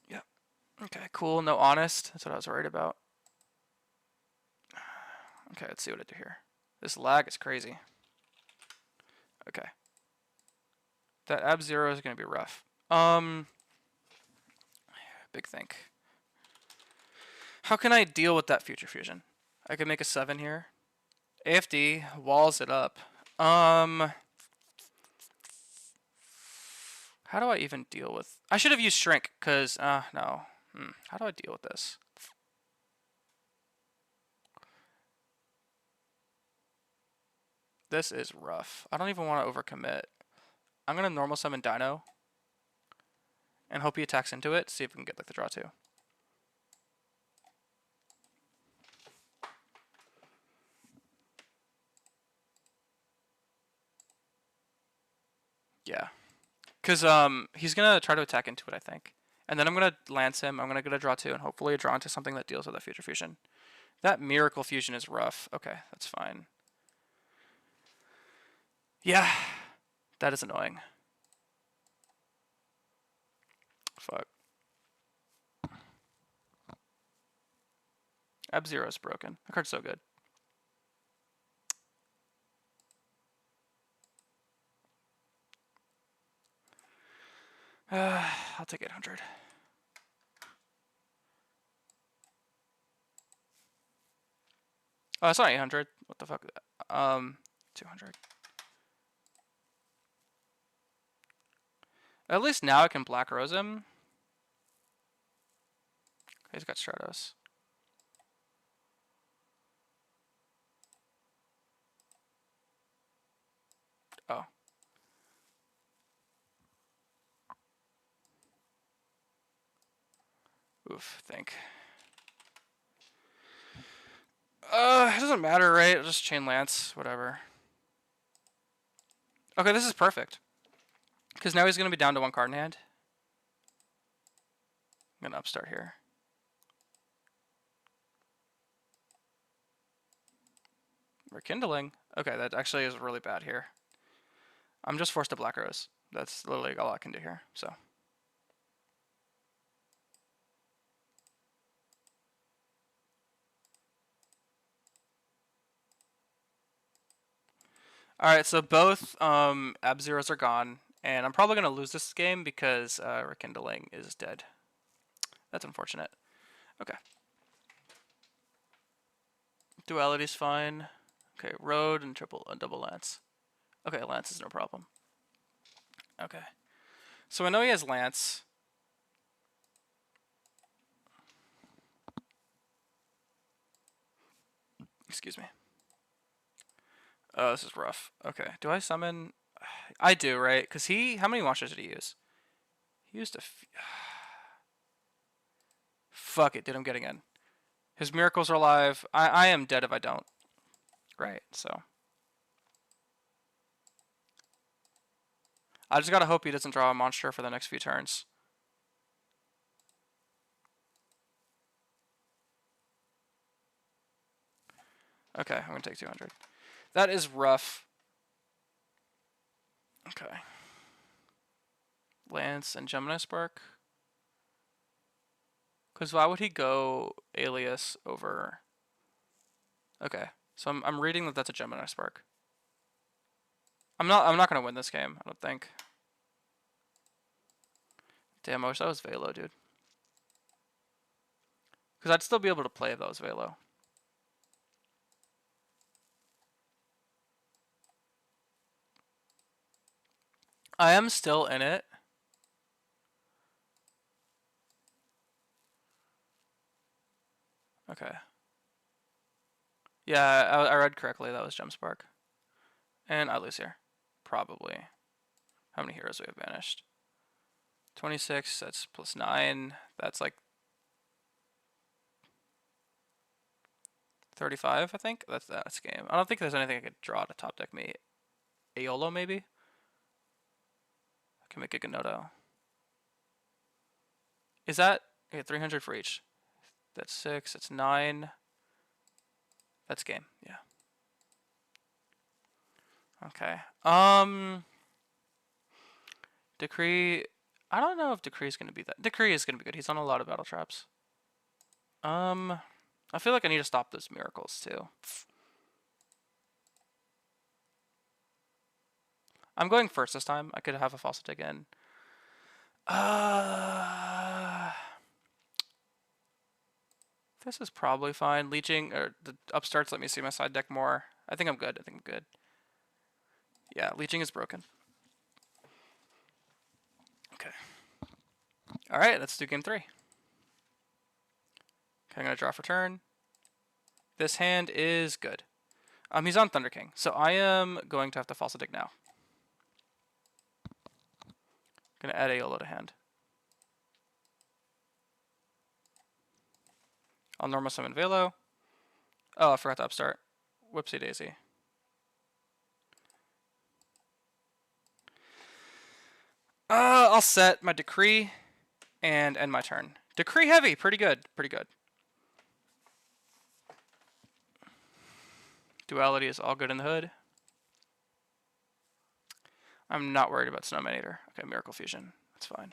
Yeah. Okay. Cool. No honest. That's what I was worried about. Okay. Let's see what I do here. This lag is crazy. Okay. That Ab-Zero is gonna be rough. Big think. How can I deal with that Future Fusion? I could make a 7 here. AFD walls it up. How do I even deal with... I should have used Shrink, because... no. How do I deal with this? This is rough. I don't even want to overcommit. I'm going to normal summon Dino. And hope he attacks into it, see if we can get like the draw 2. Yeah. Because he's going to try to attack into it, I think. And then I'm going to lance him. I'm going to get a draw 2 and hopefully draw into something that deals with that Future Fusion. That Miracle Fusion is rough. Okay, that's fine. Yeah. That is annoying. Fuck. Ab-Zero is broken. That card's so good. I'll take 800. Oh, it's not 800. What the fuck? 200. At least now I can Black Rose him. He's got Stratos. Oh. Oof, think. It doesn't matter, right? I'll just chain lance, whatever. Okay, this is perfect. Because now he's going to be down to 1 card in hand. I'm going to upstart here. Rekindling. Okay, that actually is really bad here. I'm just forced to Black Rose. That's literally all I can do here, so. Alright, so both Ab-Zeros are gone, and I'm probably going to lose this game because Rekindling is dead. That's unfortunate. Okay. Duality's fine. Okay, Road and double Lance. Okay, Lance is no problem. Okay. So I know he has Lance. Excuse me. Oh, this is rough. Okay, do I summon? I do, right? Because how many monsters did he use? He used fuck it, dude, I'm getting in. His miracles are alive. I am dead if I don't. Right, so. I just gotta hope he doesn't draw a monster for the next few turns. Okay, I'm gonna take 200. That is rough. Okay. Lance and Gemini Spark. Because why would he go Alias over... Okay, so I'm reading that that's a Gemini Spark. I'm not gonna win this game, I don't think. Damn, I wish that was Velo, dude. Because I'd still be able to play if that was Velo. I am still in it. Okay. Yeah, I read correctly. That was Gemspark. And I lose here. Probably. How many heroes we have banished? 26, that's plus 9. That's like 35, I think. That's game. I don't think there's anything I could draw to top deck me. Aeolo, maybe? I can make a Ganodo. Is that... Okay, 300 for each. That's 6, that's 9. That's game, yeah. Okay. Decree... I don't know if Decree is going to be that... Decree is going to be good. He's on a lot of battle traps. I feel like I need to stop those miracles, too. I'm going first this time. I could have a faucet again. This is probably fine. Leeching, or the upstarts let me see my side deck more. I think I'm good. I think I'm good. Yeah, leeching is broken. Okay. Alright, let's do game 3. Okay, I'm going to draw for turn. This hand is good. He's on Thunder King, so I am going to have to false dig now. Gonna add Aeolo to hand. I'll normal summon Velo. Oh, I forgot to upstart. Whoopsie daisy. I'll set my Decree and end my turn. Decree heavy, pretty good, pretty good. Duality is all good in the hood. I'm not worried about Snowman Eater. Okay, Miracle Fusion. That's fine.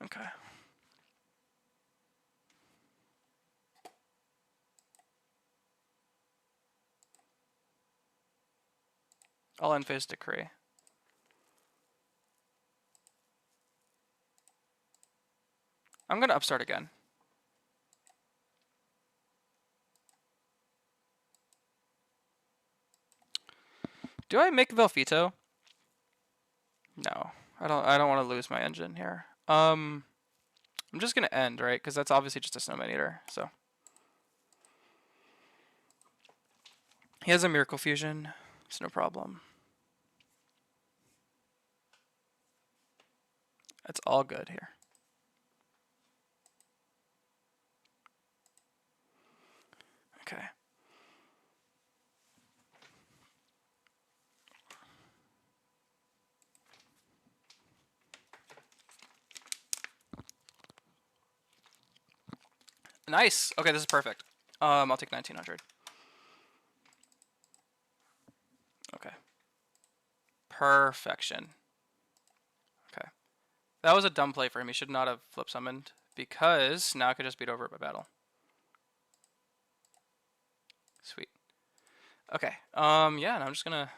Okay. I'll end phase Decree. I'm gonna upstart again. Do I make Velfito? No. I don't want to lose my engine here. I'm just gonna end, right? Because that's obviously just a Snowman Eater, so. He has a Miracle Fusion. It's no problem. It's all good here. Okay. Nice. Okay, this is perfect. I'll take 1900. Okay. Perfection. Okay. That was a dumb play for him. He should not have flip summoned because now I could just beat over it by battle. Sweet. Okay. Yeah, and I'm just gonna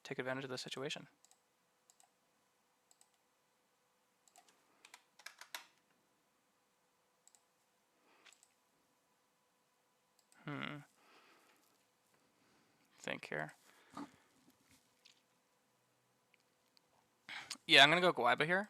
take advantage of the situation. Think here. Yeah, I'm gonna go Guaiba here.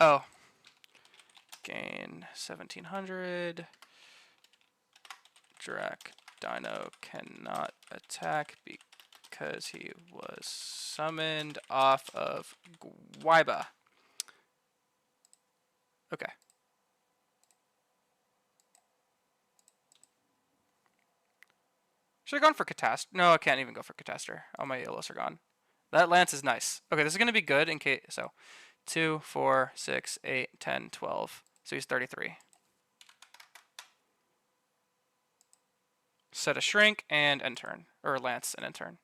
Oh. Gain 1700. Jurrac Dino cannot attack because he was summoned off of Gwaiba. Okay. Should have gone for Catast. No, I can't even go for Cataster. All my yellows are gone. That Lance is nice. Okay, this is going to be good in case. So 2, 4, 6, 8, 10, 12. So he's 33. Set a Shrink and end turn. Or Lance and end turn.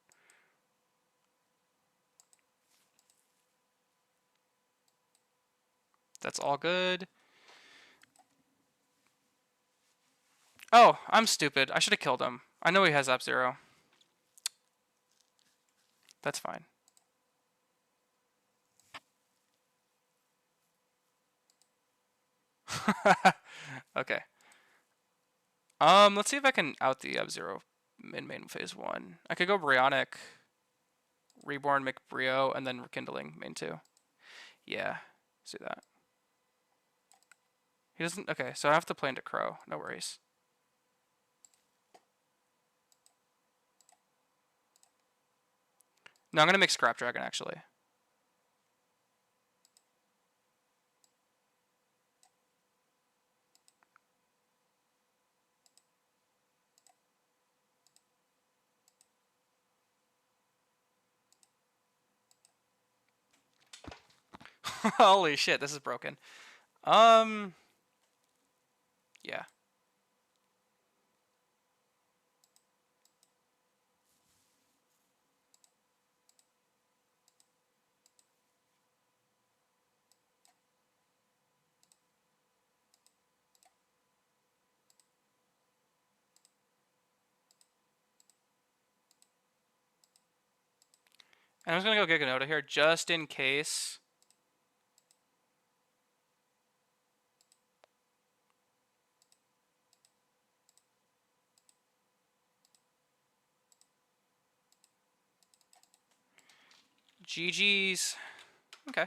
That's all good. Oh, I'm stupid. I should have killed him. I know he has Up-Zero. That's fine. Okay. Let's see if I can out the Up-Zero in main phase 1. I could go Brionic, Reborn, McBrio, and then Rekindling main 2. Yeah, let's do that. He doesn't. Okay, so I have to play into Crow. No worries. No, I'm gonna make Scrap Dragon actually. Holy shit, this is broken. Yeah. And I'm just gonna go Giganoda here just in case. GG's. Okay.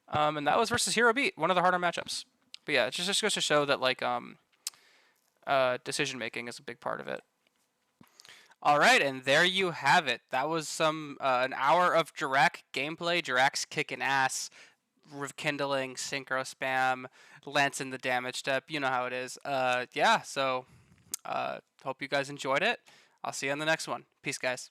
And that was versus Hero Beat, one of the harder matchups. But yeah, it just goes to show that like decision making is a big part of it. All right, and there you have it. That was an hour of Jurrac gameplay. Jurrac's kicking ass, rekindling, synchro spam, Lance in the damage step. You know how it is. Yeah. So hope you guys enjoyed it. I'll see you on the next one. Peace, guys.